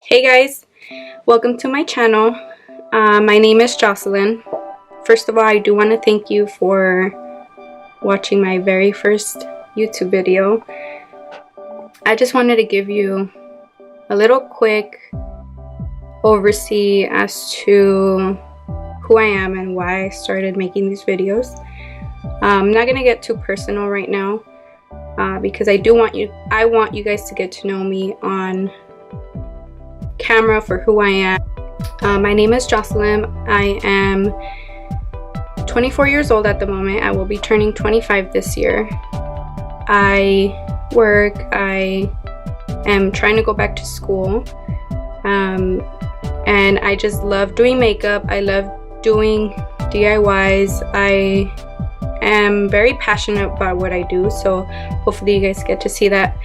Hey guys, welcome to my channel. My name is Jaclyn. First of all, I do want to thank you for watching my very first YouTube video. I just wanted to give you a little quick overview as to who I am and why I started making these videos. I'm not going to get too personal right now because I want you guys to get to know me on camera for who I am. My name is Jaclyn. I am 24 years old at the moment. I will be turning 25 this year. I am trying to go back to school, and I just love doing makeup. I love doing DIYs. I am very passionate about what I do, so hopefully you guys get to see that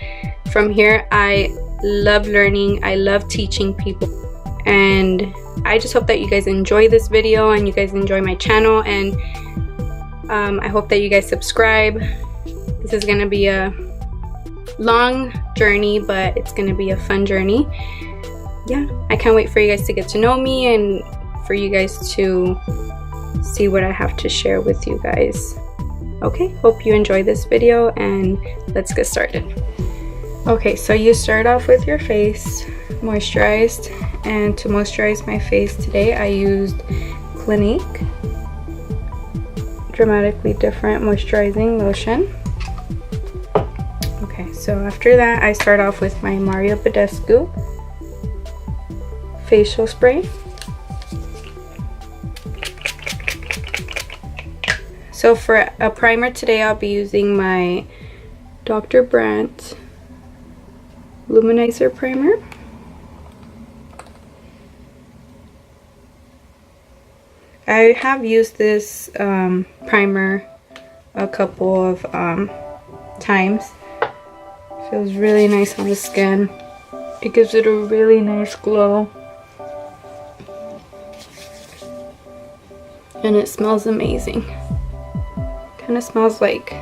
from here. I love learning, I love teaching people, and I just hope that you guys enjoy this video and you guys enjoy my channel, and I hope that you guys subscribe. This is gonna be a long journey, but it's gonna be a fun journey. Yeah, I can't wait for you guys to get to know me and for you guys to see what I have to share with you guys. Okay, hope you enjoy this video and let's get started. Okay, so you start off with your face moisturized, and to moisturize my face today I used Clinique Dramatically Different Moisturizing Lotion. Okay, so after that I start off with my Badescu facial spray. So for a primer today I'll be using my Dr. Brant Luminizer primer. I have used this primer a couple of times. Feels really nice on the skin. It gives it a really nice glow. And it smells amazing. Kind of smells like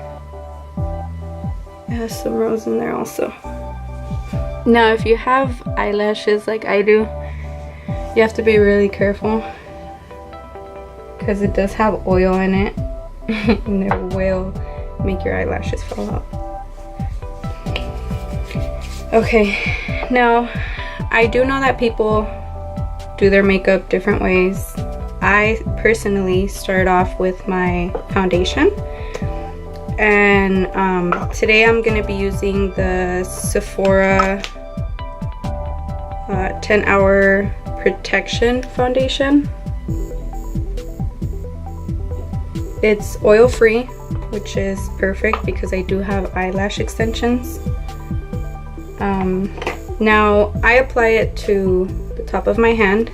it has some rose in there also. Now if you have eyelashes like I do, you have to be really careful because it does have oil in it and it will make your eyelashes fall out. Okay, now I do know that people do their makeup different ways. I personally start off with my foundation, and today I'm going to be using the Sephora 10-Hour Protection Foundation. It's oil free, which is perfect because I do have eyelash extensions. Now I apply it to the top of my hand.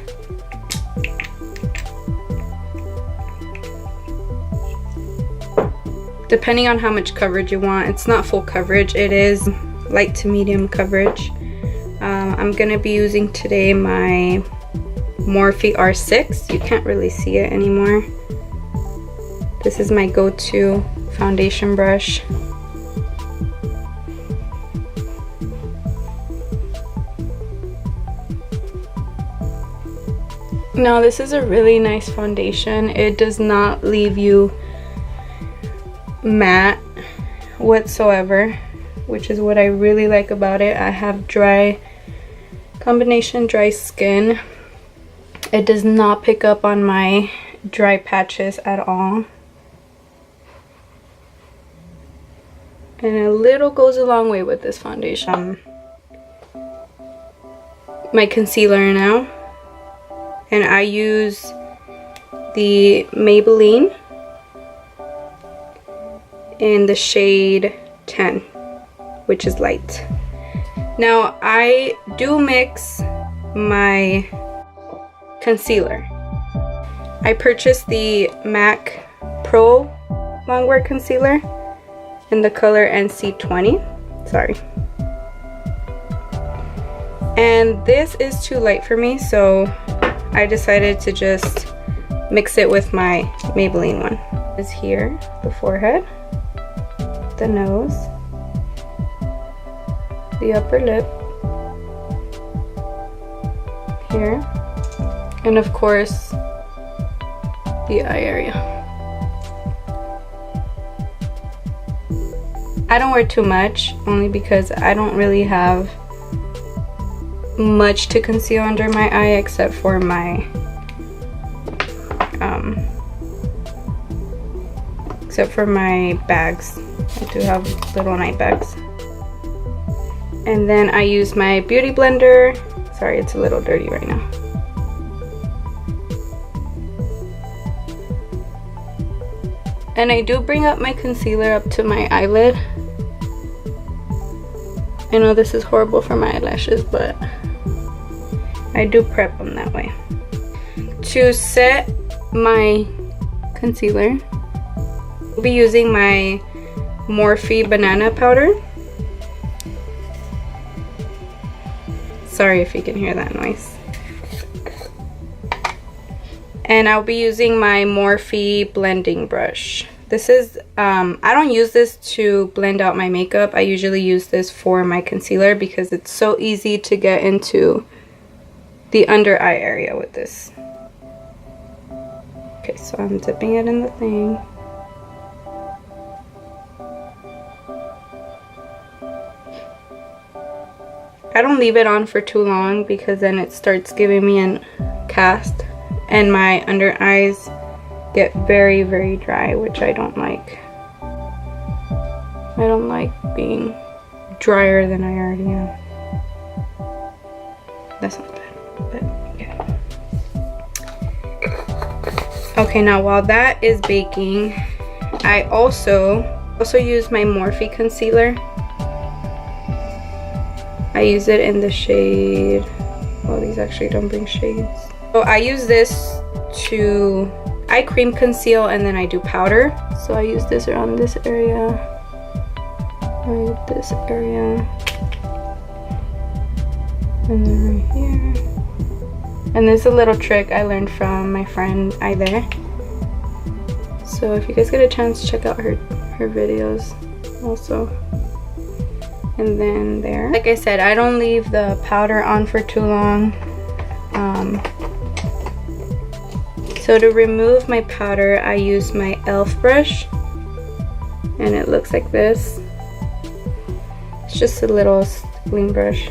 Depending on how much coverage you want. It's not full coverage, it is light to medium coverage. I'm gonna be using today my Morphe R6. You can't really see it anymore. This is my go-to foundation brush. Now this is a really nice foundation. It does not leave you matte whatsoever, which is what I really like about it. I have combination dry skin. It does not pick up on my dry patches at all, and a little goes a long way with this foundation. My concealer now, and I use the Maybelline in the shade 10, which is light. Now I do mix my concealer. I purchased the MAC Pro Longwear Concealer in the color NC20. Sorry. And this is too light for me, so I decided to just mix it with my Maybelline one. Is here, the forehead, the nose, the upper lip, here, and of course the eye area. I don't wear too much, only because I don't really have much to conceal under my eye except for my bags. I do have little night bags. And then I use my beauty blender. Sorry, it's a little dirty right now. And I do bring up my concealer up to my eyelid. I know this is horrible for my eyelashes, but I do prep them that way. To set my concealer, I'll be using my Morphe banana powder. Sorry if you can hear that noise. And I'll be using my Morphe blending brush. This is, I don't use this to blend out my makeup. I usually use this for my concealer because it's so easy to get into the under eye area with this. Okay, so I'm dipping it in the thing. I don't leave it on for too long because then it starts giving me a cast and my under eyes get very, very dry, which I don't like. I don't like being drier than I already am. That's not bad, but yeah. Okay, now while that is baking, I also use my Morphe concealer. I use it in the shade, well, these actually don't bring shades. So I use this to, I cream conceal and then I do powder. So I use this around this area, right this area, and then right here. And this is a little trick I learned from my friend Eyeliner. So if you guys get a chance, check out her videos also. And then there, like I said, I don't leave the powder on for too long. So to remove my powder, I use my e.l.f. brush, and it looks like this. It's just a little stippling brush.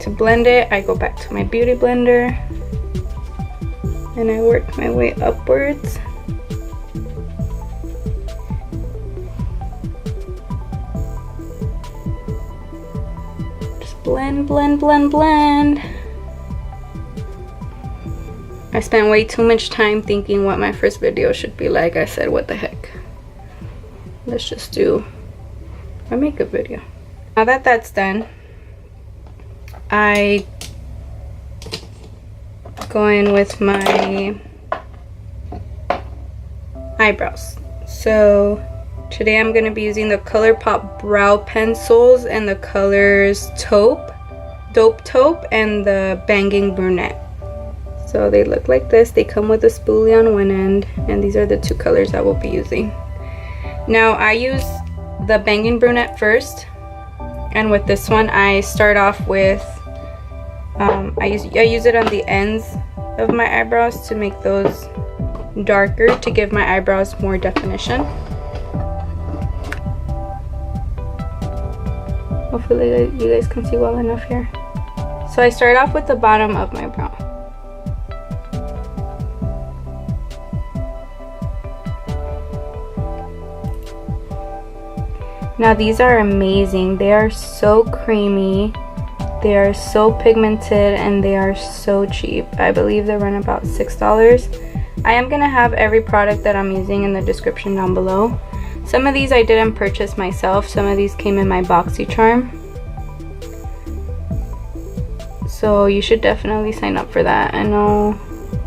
To blend it, I go back to my beauty blender and I work my way upwards. Blend, blend, blend, blend. I spent way too much time thinking what my first video should be like. I said, what the heck? Let's just do a makeup video. Now that that's done, I go in with my eyebrows. So today I'm going to be using the Colourpop brow pencils and the colors Taupe, and the Bangin Brunette. So they look like this. They come with a spoolie on one end, and these are the two colors I will be using. Now I use the Bangin Brunette first, and with this one I start off with, I use it on the ends of my eyebrows to make those darker, to give my eyebrows more definition. Hopefully you guys can see well enough here. So I start off with the bottom of my brow. Now these are amazing. They are so creamy, they are so pigmented, and they are so cheap. I believe they run about $6. I am gonna have every product that I'm using in the description down below. Some of these I didn't purchase myself. Some of these came in my BoxyCharm. So you should definitely sign up for that. I know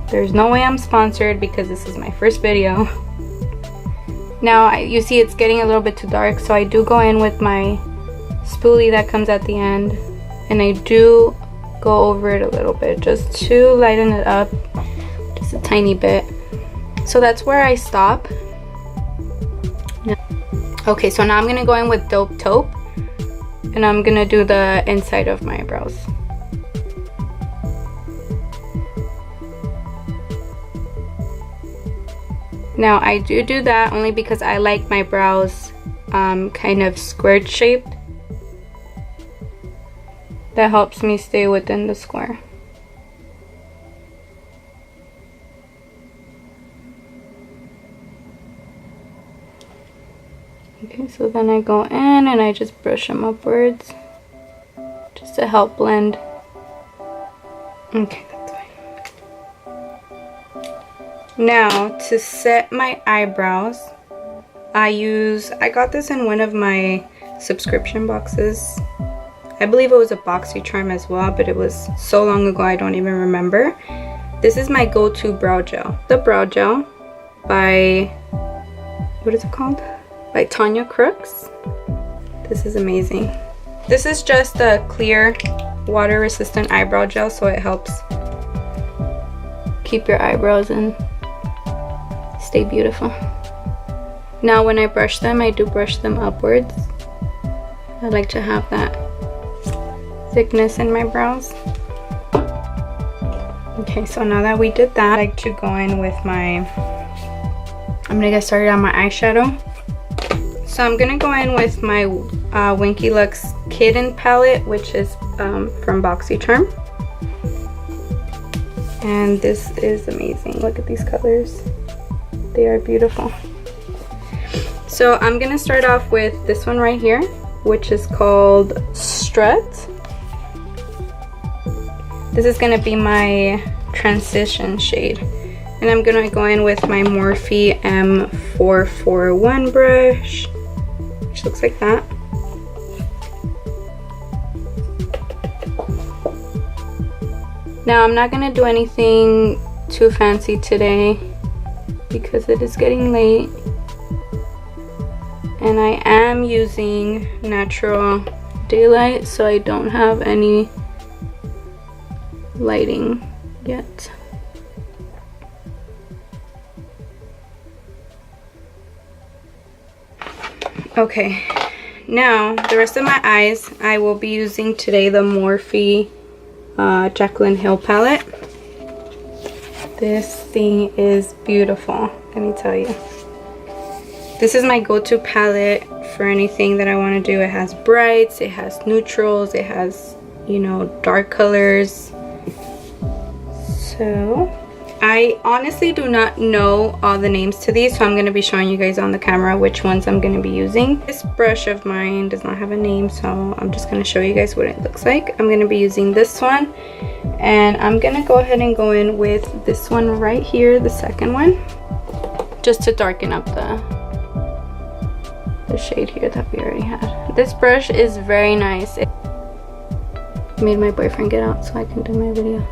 there's no way I'm sponsored because this is my first video. Now you see it's getting a little bit too dark, so I do go in with my spoolie that comes at the end, and I do go over it a little bit just to lighten it up, just a tiny bit. So that's where I stop. Okay, so now I'm gonna go in with Taupe, and I'm gonna do the inside of my eyebrows. Now I do that only because I like my brows kind of squared shaped. That helps me stay within the square. Okay, so then I go in and I just brush them upwards just to help blend. Okay, that's fine. Now to set my eyebrows, I got this in one of my subscription boxes. I believe it was a BoxyCharm as well, but it was so long ago I don't even remember. This is my go-to brow gel. The brow gel by, what is it called? By Tanya Crooks. This is amazing. This is just a clear water resistant eyebrow gel, so it helps keep your eyebrows and stay beautiful. Now when I brush them, I do brush them upwards. I like to have that thickness in my brows. Okay, so now that we did that, I like to go in with my, I'm gonna get started on my eyeshadow. So I'm gonna go in with my Winky Lux Kitten palette, which is from BoxyCharm. And this is amazing. Look at these colors. They are beautiful. So I'm gonna start off with this one right here, which is called Strut. This is gonna be my transition shade. And I'm gonna go in with my Morphe M441 brush, which looks like that. Now I'm not gonna do anything too fancy today because it is getting late. And I am using natural daylight, so I don't have any lighting yet. Okay, now the rest of my eyes, I will be using today the Morphe Jaclyn Hill palette. This thing is beautiful, let me tell you. This is my go-to palette for anything that I want to do. It has brights, it has neutrals, it has, you know, dark colors. So I honestly do not know all the names to these, so I'm going to be showing you guys on the camera which ones I'm going to be using. This brush of mine does not have a name, so I'm just going to show you guys what it looks like. I'm going to be using this one, and I'm going to go ahead and go in with this one right here, the second one, just to darken up the shade here that we already had. This brush is very nice. It made my boyfriend get out so I can do my video.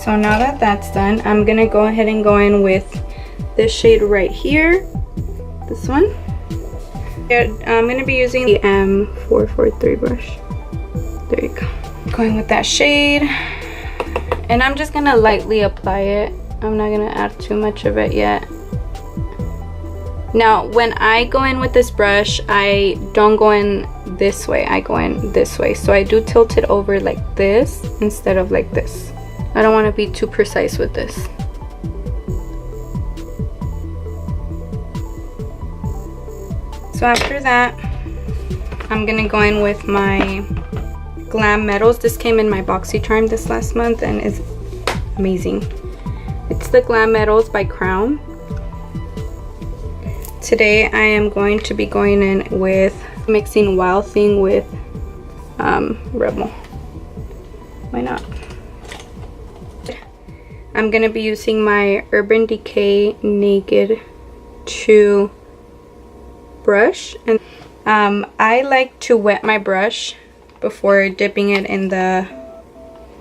So now that that's done, I'm gonna go ahead and go in with this shade right here, this one. I'm gonna be using the M443 brush. There you go. Going with that shade, and I'm just gonna lightly apply it. I'm not gonna add too much of it yet. Now when I go in with this brush, I don't go in this way, I go in this way. So I do tilt it over like this instead of like this. I don't want to be too precise with this. So after that, I'm gonna go in with my Glam Metals. This came in my BoxyCharm this last month and is amazing. It's the Glam Metals by Crown. Today I am going to be going in with mixing Wild Thing with Rebel. Why not? I'm gonna be using my Urban Decay Naked 2 brush, and I like to wet my brush before dipping it in the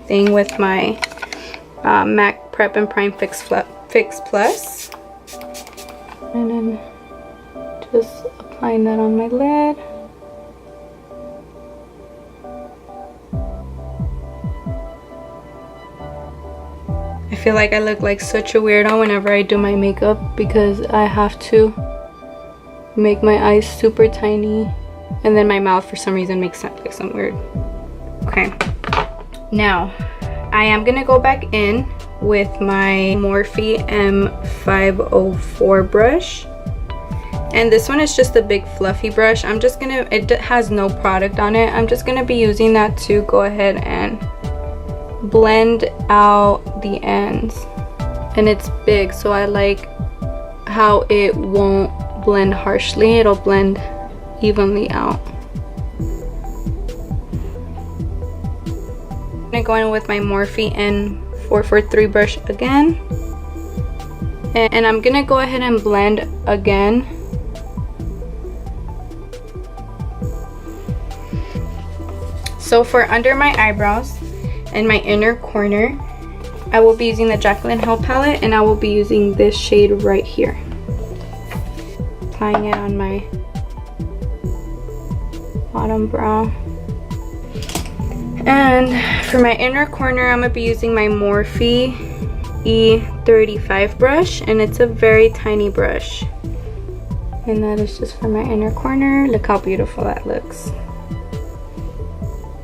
thing with my MAC Prep and Prime Fix Plus, and then just applying that on my lid. I feel like I look like such a weirdo whenever I do my makeup because I have to make my eyes super tiny, and then my mouth for some reason makes like some weird Okay, now I am gonna go back in with my Morphe M504 brush, and this one is just a big fluffy brush. I'm just gonna, it has no product on it, I'm just gonna be using that to go ahead and blend out the ends. And it's big, so I like how it won't blend harshly, it'll blend evenly out. I'm gonna go in with my Morphe N443 brush again, and I'm gonna go ahead and blend again. So for under my eyebrows and my inner corner, I will be using the Jaclyn Hill palette, and I will be using this shade right here. Applying it on my bottom brow. And for my inner corner, I'm going to be using my Morphe E35 brush, and it's a very tiny brush. And that is just for my inner corner. Look how beautiful that looks.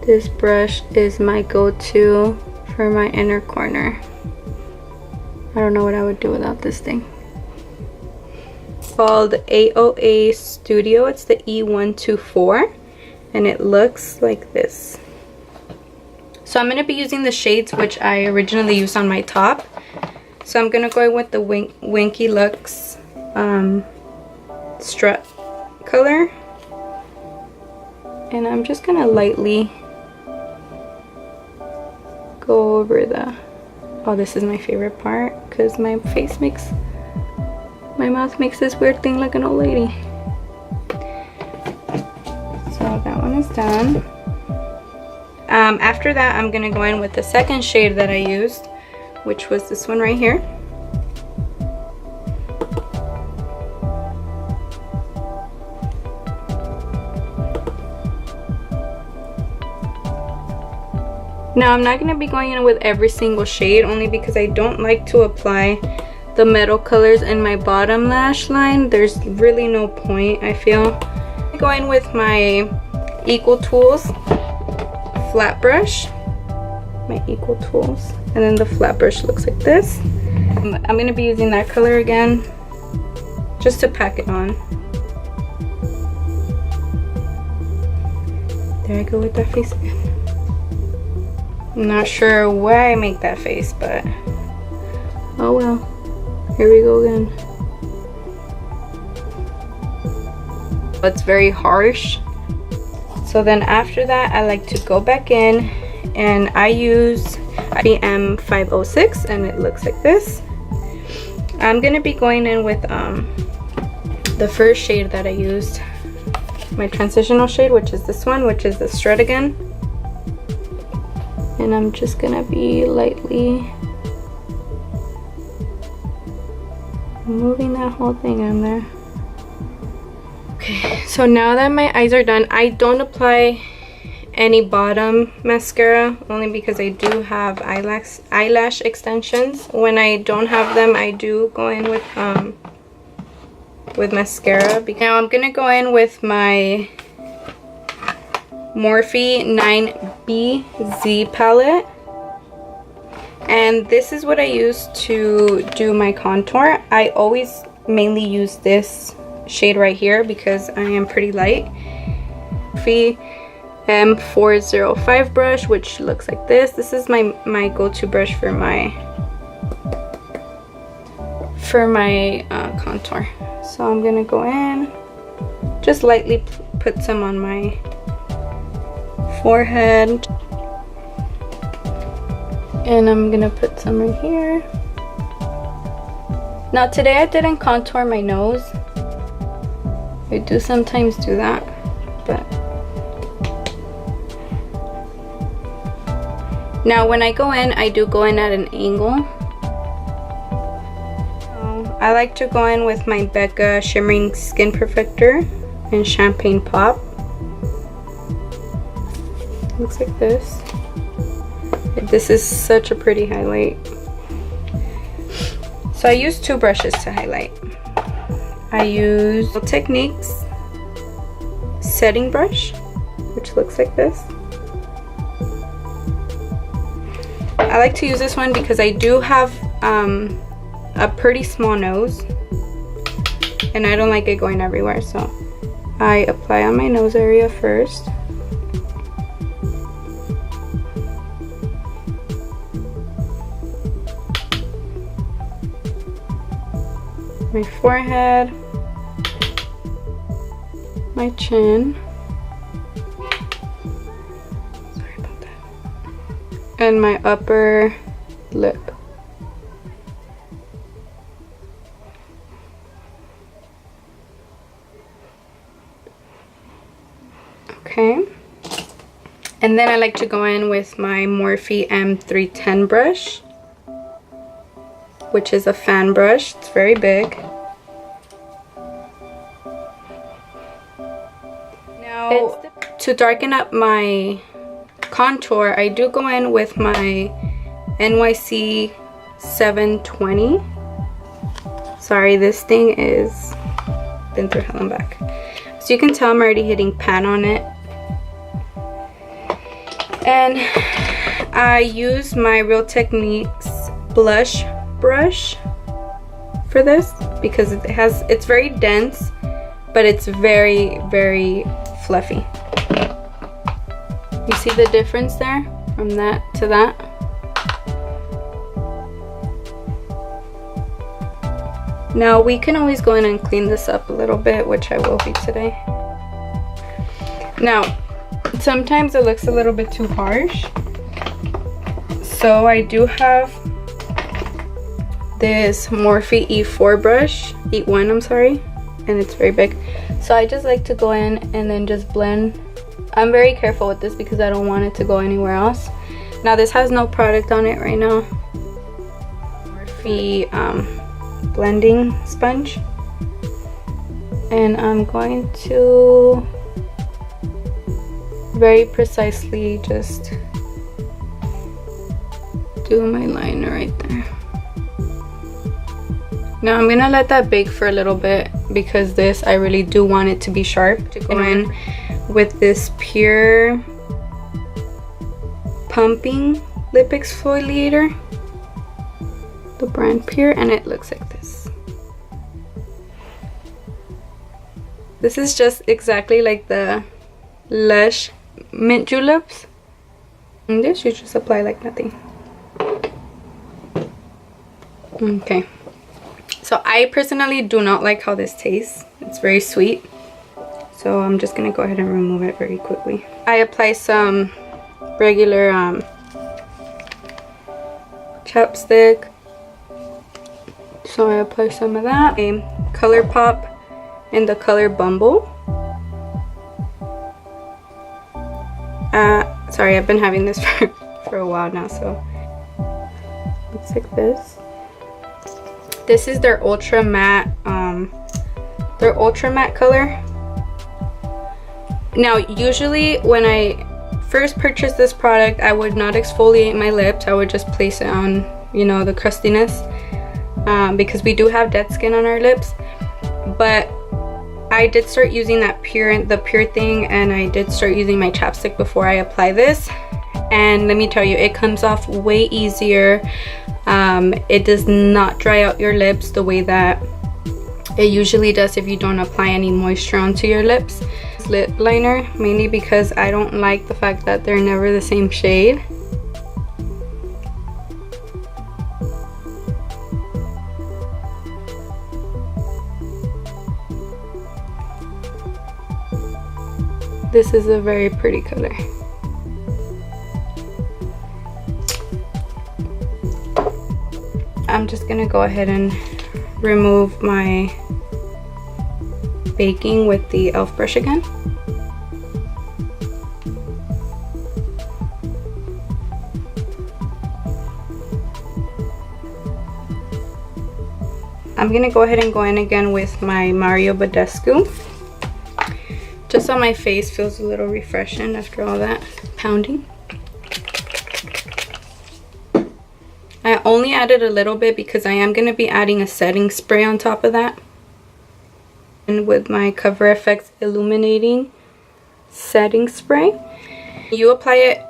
This brush is my go-to for my inner corner. I don't know what I would do without this thing. It's called AOA Studio. It's the E124, and it looks like this. So I'm going to be using the shades which I originally used on my top. So I'm going to go with the Winky Looks Strut color. And I'm just going to lightly go over the... Oh, this is my favorite part because my mouth makes this weird thing like an old lady. So that one is done. After that, I'm gonna go in with the second shade that I used, which was this one right here. Now I'm not gonna be going in with every single shade, only because I don't like to apply the metal colors in my bottom lash line. There's really no point, I feel. I'm going with my Ecotools flat brush, my Ecotools, and then the flat brush looks like this. I'm going to be using that color again just to pack it on. There I go with that face again. I'm not sure why I make that face, but oh well. Here we go again. It's very harsh. So then after that, I like to go back in, and I use the M506, and it looks like this. I'm gonna be going in with the first shade that I used, my transitional shade, which is this one, which is the Strut again. And I'm just gonna be lightly moving that whole thing in there. Okay, so now that my eyes are done, I don't apply any bottom mascara, only because I do have eyelash extensions. When I don't have them, I do go in with mascara. Now I'm gonna go in with my Morphe 9BZ palette, and this is what I use to do my contour. I always mainly use this shade right here because I am pretty light. Morphe M405 brush, which looks like this. This is my go-to brush for my contour. So I'm gonna go in, just lightly put some on my forehead, and I'm gonna put some right here. Now today I didn't contour my nose. I do sometimes do that, but now when I go in, I do go in at an angle. So I like to go in with my Becca Shimmering Skin Perfector in Champagne Pop. Looks like this. This is such a pretty highlight. So I use two brushes to highlight. I use Technique's setting brush, which looks like this. I like to use this one because I do have a pretty small nose and I don't like it going everywhere, so I apply on my nose area first. My forehead, my chin, sorry about that, and my upper lip. Okay, and then I like to go in with my Morphe M310 brush, which is a fan brush. It's very big. Now, to darken up my contour, I do go in with my NYC 720. Sorry, this thing is been through hell and back. So you can tell I'm already hitting pan on it. And I use my Real Techniques blush brush for this because it's very dense, but it's very, very fluffy. You see the difference there from that to that? Now we can always go in and clean this up a little bit, which I will be today. Now sometimes it looks a little bit too harsh, so I do have this Morphe E4 brush, E1 I'm sorry, and it's very big, so I just like to go in and then just blend. I'm very careful with this because I don't want it to go anywhere else. Now this has no product on it right now. Morphe blending sponge, and I'm going to very precisely just do my liner right there. Now I'm gonna let that bake for a little bit because this, I really do want it to be sharp. To go in with this Pure Pumping Lip Exfoliator, the brand Pure, and it looks like this. This is just exactly like the Lush Mint Juleps. And this you just apply like nothing. Okay. So I personally do not like how this tastes. It's very sweet. So I'm just gonna go ahead and remove it very quickly. I apply some regular chapstick. So I apply some of that. A Colourpop in the color Bumble. Sorry, I've been having this for a while now, so looks like this. This is their ultra matte color. Now usually when I first purchased this product, I would not exfoliate my lips. I would just place it on, you know, the crustiness, because we do have dead skin on our lips. But I did start using the pure thing, and I did start using my chapstick before I apply this, and let me tell you, it comes off way easier. It does not dry out your lips the way that it usually does if you don't apply any moisture onto your lips. Lip liner, mainly because I don't like the fact that they're never the same shade. This is a very pretty color. I'm just gonna go ahead and remove my baking with the e.l.f. brush again. I'm gonna go ahead and go in again with my Mario Badescu, just so my face feels a little refreshing after all that pounding. I only added a little bit because I am going to be adding a setting spray on top of that. And with my Cover FX Illuminating Setting Spray. You apply it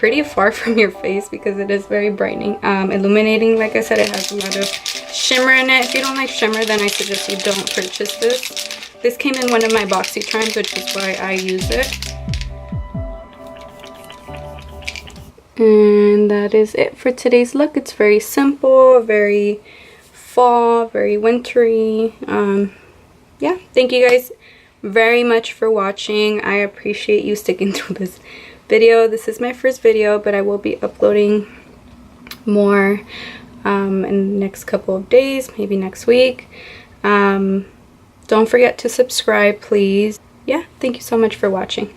pretty far from your face because it is very brightening, illuminating. Like I said, it has a lot of shimmer in it. If you don't like shimmer, then I suggest you don't purchase this. This came in one of my BoxyCharms, which is why I use it. And that is it for today's look. It's very simple, very fall, very wintry. Yeah, thank you guys very much for watching. I appreciate you sticking through this video. This is my first video, but I will be uploading more in the next couple of days, maybe next week. Don't forget to subscribe, please. Yeah, thank you so much for watching.